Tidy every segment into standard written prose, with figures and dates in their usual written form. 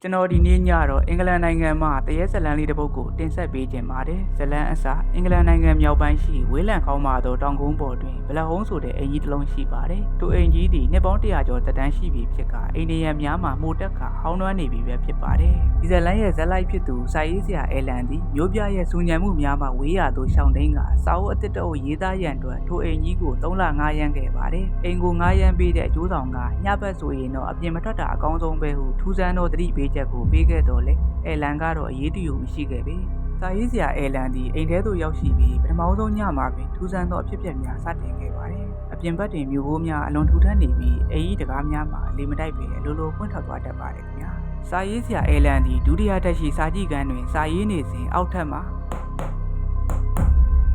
ကျွန်တော်ဒီနေ့ညတော့အင်္ဂလန်နိုင်ငံမှာတရဲဇလန်လေးတစ်ပုဒ်ကိုတင်ဆက်ပေးခြင်းပါတယ်ဇလန်အစာအင်္ဂလန်နိုင်ငံမြောက်ပိုင်းရှိဝေးလံခေါင်းမှာသောတောင်ကုန်းပေါ်တွင်ဘလက်ဟုံးဆိုတဲ့အင်ကြီးတစ်လုံးရှိပါတယ်ထိုအင်ကြီးသည်နှစ်ပေါင်း100ကျော်သက်တမ်းရှိပြီဖြစ်ကအိန္ဒိယများမှာမိုတက်ခါဟောင်းနှွမ်းနေပြီပဲဖြစ်ပါတယ်ဒီဇလန်ရဲ့ဇက်လိုက်ဖြစ်သူစာရေးဆရာအဲလန်သည်မျိုးပြရဲ့စူညံမှုများမှဝေးရသို့ရှောင်းတိန်ကစာအုပ်အသစ်တအုပ်ရေးသားရန်အတွက်ထိုအင်ကြီးကို3လ5ရန်ခဲ့ပါတယ်အိမ်ကို9ရန်ပေးတဲ့အကျိုးဆောင်ကညဘက်ဆိုရင်တော့အပြင်မထွက်တာအကောင်းဆုံးပဲဟုထူးဆန်းသောသတိပေးချက်ကိုပေးခဲ့တော့လေအဲလန်ကတော့အရေးတယူမရှိခဲ့ပေစာရေးဆရာအဲလန်သည်အိမ်ထဲသို့ရောက်ရှိပြီးပထမဆုံးညမှာပင်ထူးဆန်းသောအဖြစ်အပျက်များစတင်ခဲ့ပါတယ်အပြင်ဘက်တွင်မြို့ဘိုးများအလွန်ထူထပ်နေပြီးအိမ်ကြီးတကားများမှာလေမတိုက်ပေအလိုလိုပွင့်ထွက်သွားတတ်ပါတယ်ခင်ဗျာစာရေးဆရာအဲလန်သည်ဒုတိယတက်ရှိစာကြည့်ခန်းတွင်စာရေးနေစဉ်အောက်ထပ်မှာ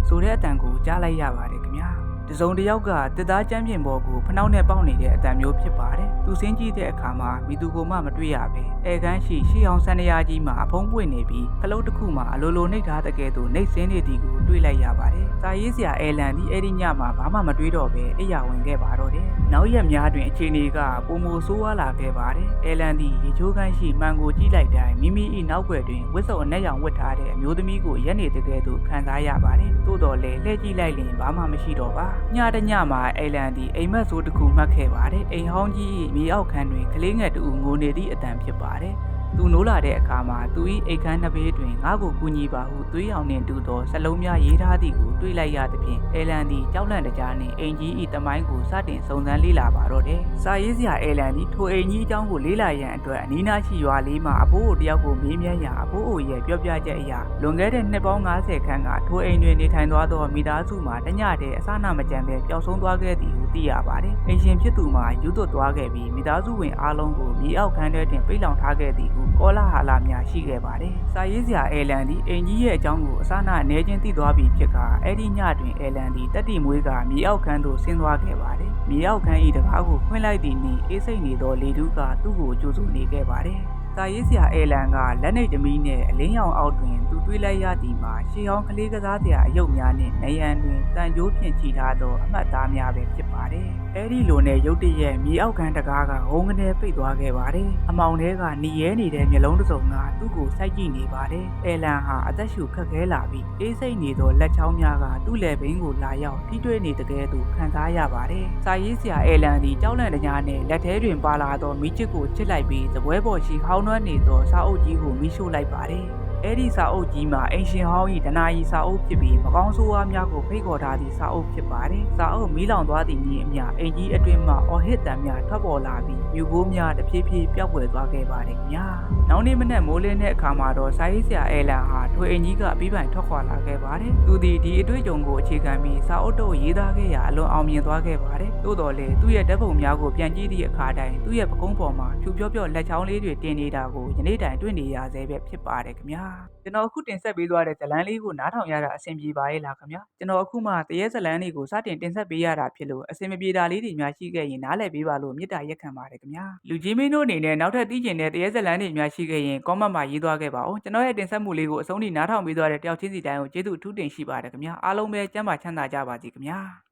ဆိုတဲ့အတန်ကိုကြားလိုက်ရပါတယ်ခင်ဗျာတစုံတစ်ယောက်ကတစ်သားကျမ်းပြင်ပေါ်ကိုဖနှောက်နဲ့ပေါက်နေတဲ့အတန်မျိုးဖြစ်ပါတယ်။သူစင်းကြည့်တဲ့အခါမှာမိသူကိုမှမတွေ့ရပဲ။အဲကန်းရှိရှေးအောင်စန္ဒရာကြီးမှာအဖုံးပွင့်နေပြီးခလုတ်တစ်ခုမှာအလိုလိုနှိပ်ထားတဲ့ကဲ့သို့နှိပ်စင်းနေသည်ကိုတွေ့လိုက်ရပါတယ်။စာရေးဆရာအဲလန်သည်အဲ့ဒီညမှာဘာမှမတွေးတော့ပဲအိယာဝင်ခဲ့ပါတော့တယ်။နောက်ရက်များတွင်အခြေအနေကပုံမဆိုးဝါးလာခဲ့ပါတယ်။အဲလန်သည်ရေချိုးကန်းရှိမှန်ကိုကြည့်လိုက်တိုင်းမိမိ၏နောက်ွယ်တွင်ဝတ်စုံအနက်ရောင်ဝတ်ထားတဲ့အမျိုးသမီးကိုရက်နေတဲ့ကဲ့သို့ခံစားရပါတယ်။သို့တော်လည်းလှည့်ကြည့်လိုက်ရင်ဘာမှမရှိတော့ပါ။ညတညမှာအဲလန်သည်အိမ်မက်ဆိုးတစ်ခုမှတ်ခဲ့ပါတယ်အိမ်ဟောင်းကြီး၏မြေအောက်ခန်းတွင်ကလေးငယ်တူငိုနေသည့်အတန်ဖြစ်ပါတယ်သူနိုးလာတဲ့အခါမှာသူ၏အိတ်ခမ်းနှစ်ဘေးတွင်ငါ့ကိုကူညီပါဟုသွေးရောင်နှင့်တူသောစလုံးများရေးထားသည်ကိုတွေ့လိုက်ရသဖြင့်အဲလန်သည်ကြောက်လန့်တကြားနှင့်အိမ်ကြီး၏တမိုင်းကိုစတင်စုံစမ်းလေ့လာပါတော့တယ်။စာရေးဆရာအဲလန်သည်ထိုအိမ်ကြီးအကြောင်းကိုလေ့လာရန်အတွက်အနီးနားရှိရွာလေးမှာအဖိုးအိုတယောက်ကိုမေးမြန်းရာအဖိုးအိုရဲ့ပြောပြချက်အရလွန်ခဲ့တဲ့နှစ်ပေါင်း90ခန့်ကထိုအိမ်တွင်နေထိုင်သွားသောမိသားစုမှာတညတည်းအစနာမကြံပဲပျောက်ဆုံးသွားခဲ့သည်ဟုသိရပါတယ်။အိမ်ရှင်ဖြစ်သူမှာယူသွတ်သွားခဲ့ပြီးမိသားစုဝင်အားလုံးကိုမြေအောက်ခန်းထဲတွင်ပိတ်လောင်ထားခဲ့သည်ဟုကောလာဟာလာများရှိခဲ့ပါတယ်။စာရေးဆရာအဲလန်သည်အိမ်ကြီးရဲ့အကြောင်းကိုအစနာအနေချင်းသိသွားပြီးဖြစ်ကအဲ့ဒီညတွင်အဲလန်သည်တက်တီမွေးကမြေအောက်ခန်းသို့ဆင်းသွားခဲ့ပါတယ်။မြေအောက်ခန်း၏တကားကိုဖွင့်လိုက်သည့်နေ့အေးစိတ်နေသောလေတူးကသူ့ကိုကြိုးစုနေခဲ့ပါတယ်။စာရေးဆရာအဲလန်ကလက်နေသမီးနဲ့အလင်းရောင်အောက်တွင်သူတွေးလိုက်ရသည်မှာရှေးဟောင်းကလေးကစားစရာအယုတ်များနှင့်နေရန်တွင်တန်ကြိုးဖြင့်ချီထားသောအမှတ်သားများပဲဖြစ်ပါတယ်။အဲဒီလိုနဲ့ရုတ်တရက်မြေအောက်ခန်းတကားကဟုံးကနေပိတ်သွားခဲ့ပါတယ်။အမောင်ထဲကหนีရဲနေတဲ့မျက်လုံးတစ်စုံကသူ့ကိုစိုက်ကြည့်နေပါတယ်။အဲလန်ဟာအသက်ရှူခက်ခဲလာပြီးအေးစိတ်နေသောလက်ချောင်းများကသူ့လက်ဘင်းကိုလာရောက်ထိတွေ့နေတကယ်သူခံစားရပါတယ်။စာရေးဆရာအဲလန်သည်ကြောက်လန့်တကြားနဲ့လက်ထဲတွင်ပါလာသောမိချစ်ကိုချစ်လိုက်ပြီးသပွဲပေါ်ရှိဟောင်းနှွမ်းနေသောစာအုပ်ကြီးကိုမိရှို့လိုက်ပါတယ်။အဲ့ဒီစာအုပ်ကြီးမှာအင်ရှင်ဟောင်း၏ဒနာယီစာအုပ်ဖြစ်ပြီးမကောင်းဆိုးဝါးများကိုဖိတ်ခေါ်ထားသည့်စာအုပ်ဖြစ်ပါတယ်။စာအုပ်မီးလောင်သွားသည့်နေ့အမျှအင်ကြီးအတွင်းမှအော်ဟစ်တံများထွက်ပေါ်လာပြီးမြူဘိုးများတဖြည်းဖြည်းပျောက်ကွယ်သွားခဲ့ပါတယ်ခင်ဗျာ။နောက်နေ့မနက်မိုးလင်းတဲ့အခါမှာတော့စာရေးဆရာအဲလန်ဟာထိုအင်ကြီးကအပြီးပိုင်ထွက်ခွာလာခဲ့ပါတယ်။သူသည်ဒီအတွေ့အကြုံကိုအခြေခံပြီးစာအုပ်တို့ရေးသားခဲ့ရာအလွန်အောင်မြင်သွားခဲ့ပါတယ်။သို့တော်လည်းသူ့ရဲ့ဓာတ်ပုံများကိုပြန်ကြည့်သည့်အခါတိုင်းသူ့ရဲ့ပကုံးပေါ်မှာဖြူပြော့ပြော့လက်ချောင်းလေးတွေတင်နေတာကိုယနေ့တိုင်တွေ့နေရဆဲပဲဖြစ်ပါတယ်ခင်ဗျာ။ကျွန်တော်အခုတင်ဆက်ပေးသွားတဲ့ဇလန်းလေးကိုနားထောင်ရတာအဆင်ပြေပါရဲ့လားခင်ဗျာကျွန်တော်အခုမှတရေဇလန်းလေးကိုစတင်တင်ဆက်ပေးရတာဖြစ်လို့အဆင်မပြေတာလေးတွေများရှိခဲ့ရင်နားလည်ပေးပါလို့မေတ္တာရက်ခံပါတယ်ခင်ဗျာလူကြီးမင်းတို့အနေနဲ့နောက်ထပ်သိကျင်တဲ့တရေဇလန်းတွေများရှိခဲ့ရင် comment မှာရေးသွားခဲ့ပါဦးကျွန်တော်ရဲ့တင်ဆက်မှုလေးကိုအဆုံးထိနားထောင်ပေးသွားတဲ့တယောက်ချင်းစီတိုင်းကိုကျေးဇူးအထူးတင်ရှိပါတယ်ခင်ဗျာအားလုံးပဲကျမ်းမာချမ်းသာကြပါစေခင်ဗျာ